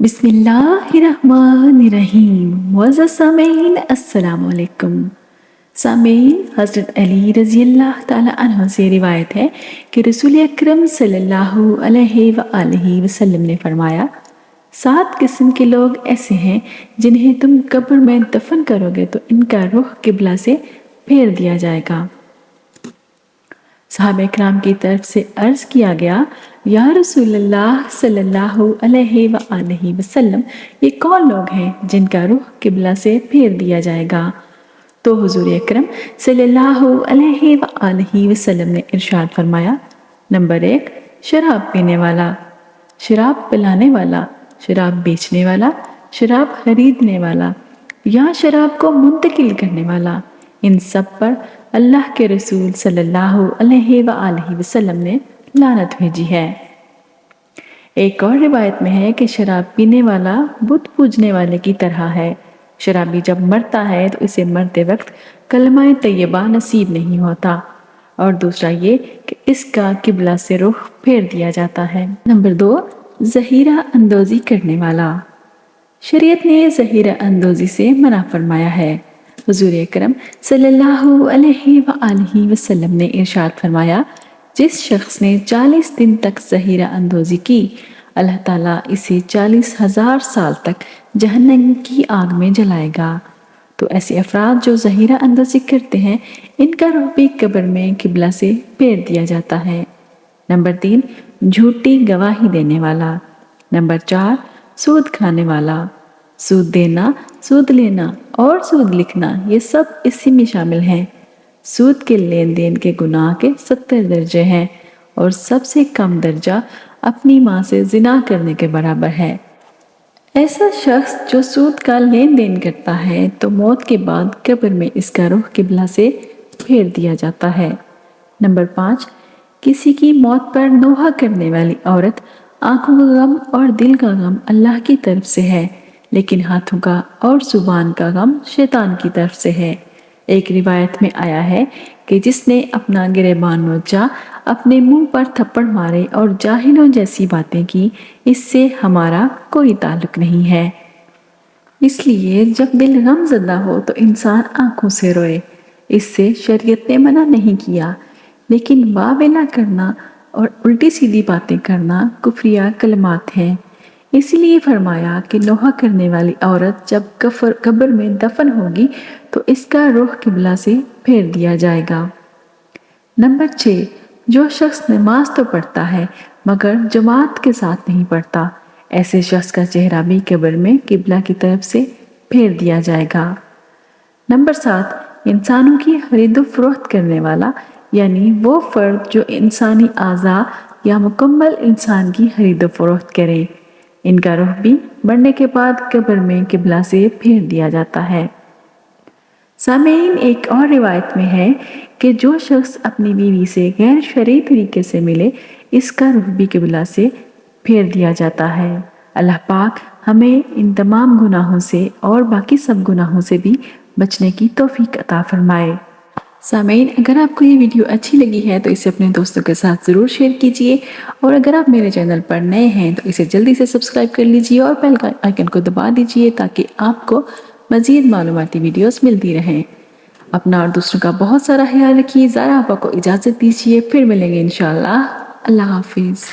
بسم اللہ الرحمن الرحیم۔ معزز سامعین السلام علیکم۔ سامعین، حضرت علی رضی اللہ تعالی عنہ سے روایت ہے کہ رسول اکرم صلی اللہ علیہ وآلہ وسلم نے فرمایا، 7 قسم کے لوگ ایسے ہیں جنہیں تم قبر میں دفن کرو گے تو ان کا رخ قبلہ سے پھیر دیا جائے گا۔ صحابہ اکرام کی طرف سے عرض کیا گیا، یا رسول اللہ صلی اللہ علیہ وآلہ وسلم، یہ کون لوگ ہیں جن کا رخ قبلہ سے پھیر دیا جائے گا؟ تو حضور اکرم صلی اللہ علیہ وآلہ وسلم نے ارشاد فرمایا، نمبر 1، شراب پینے والا، شراب پلانے والا، شراب بیچنے والا، شراب خریدنے والا یا شراب کو منتقل کرنے والا۔ ان سب پر اللہ کے رسول صلی اللہ علیہ وآلہ وسلم نے لعنت بھیجی ہے۔ ایک اور روایت میں ہے کہ شراب پینے والا بت پوجنے والے کی طرح ہے۔ شرابی جب مرتا ہے تو اسے مرتے وقت کلمہ طیبہ نصیب نہیں ہوتا، اور دوسرا یہ کہ اس کا قبلہ سے رخ پھیر دیا جاتا ہے۔ نمبر 2، ظہیرہ اندوزی کرنے والا۔ شریعت نے ظہیرہ اندوزی سے منع فرمایا ہے۔ حضور اکرم صلی اللہ علیہ وآلہ وسلم نے ارشاد فرمایا، جس شخص نے 40 دن تک ظہیرہ اندوزی کی، اللہ تعالیٰ اسے 40,000 سال تک جہنم کی آگ میں جلائے گا۔ تو ایسے افراد جو ظہیرہ اندوزی کرتے ہیں، ان کا رخ بھی قبر میں قبلہ سے پھیر دیا جاتا ہے۔ نمبر 3، جھوٹی گواہی دینے والا۔ نمبر 4، سود کھانے والا۔ سود دینا، سود لینا اور سود لکھنا، یہ سب اسی میں شامل ہیں۔ سود کے لین دین کے گناہ کے 70 درجے ہیں، اور سب سے کم درجہ اپنی ماں سے زنا کرنے کے برابر ہے۔ ایسا شخص جو سود کا لین دین کرتا ہے تو موت کے بعد قبر میں اس کا رخ قبلہ سے پھیر دیا جاتا ہے۔ نمبر 5، کسی کی موت پر نوحہ کرنے والی عورت، آنکھوں کا غم اور دل کا غم اللہ کی طرف سے ہے، لیکن ہاتھوں کا اور زبان کا غم شیطان کی طرف سے ہے۔ ایک روایت میں آیا ہے کہ جس نے اپنا گریبان نوچا، اپنے منہ پر تھپڑ مارے اور جاہلوں جیسی باتیں کی، اس سے ہمارا کوئی تعلق نہیں ہے۔ اس لیے جب دل غم زدہ ہو تو انسان آنکھوں سے روئے، اس سے شریعت نے منع نہیں کیا، لیکن واہ ویلا کرنا اور الٹی سیدھی باتیں کرنا کفریہ کلمات ہیں۔ اسی لیے فرمایا کہ نوحہ کرنے والی عورت جب قبر میں دفن ہوگی تو اس کا رخ قبلہ سے پھیر دیا جائے گا۔ نمبر 6، جو شخص نماز تو پڑھتا ہے مگر جماعت کے ساتھ نہیں پڑھتا، ایسے شخص کا چہرہ بھی قبر میں قبلہ کی طرف سے پھیر دیا جائے گا۔ نمبر 7، انسانوں کی خرید و فروخت کرنے والا، یعنی وہ فرد جو انسانی اعضاء یا مکمل انسان کی خرید و فروخت کرے، ان کا رخ بھی مرنے کے بعد قبر میں قبلہ سے پھیر دیا جاتا ہے۔ سامعین، ایک اور روایت میں ہے کہ جو شخص اپنی بیوی سے غیر شرعی طریقے سے ملے، اس کا رخ بھی قبلہ سے پھیر دیا جاتا ہے۔ اللہ پاک ہمیں ان تمام گناہوں سے اور باقی سب گناہوں سے بھی بچنے کی توفیق عطا فرمائے۔ سامعین، اگر آپ کو یہ ویڈیو اچھی لگی ہے تو اسے اپنے دوستوں کے ساتھ ضرور شیئر کیجئے، اور اگر آپ میرے چینل پر نئے ہیں تو اسے جلدی سے سبسکرائب کر لیجئے اور بیل آئیکن کو دبا دیجئے تاکہ آپ کو مزید معلوماتی ویڈیوز ملتی رہیں۔ اپنا اور دوسروں کا بہت سارا خیال رکھیے۔ زارا آپا کو اجازت دیجئے، پھر ملیں گے انشاءاللہ۔ اللہ حافظ۔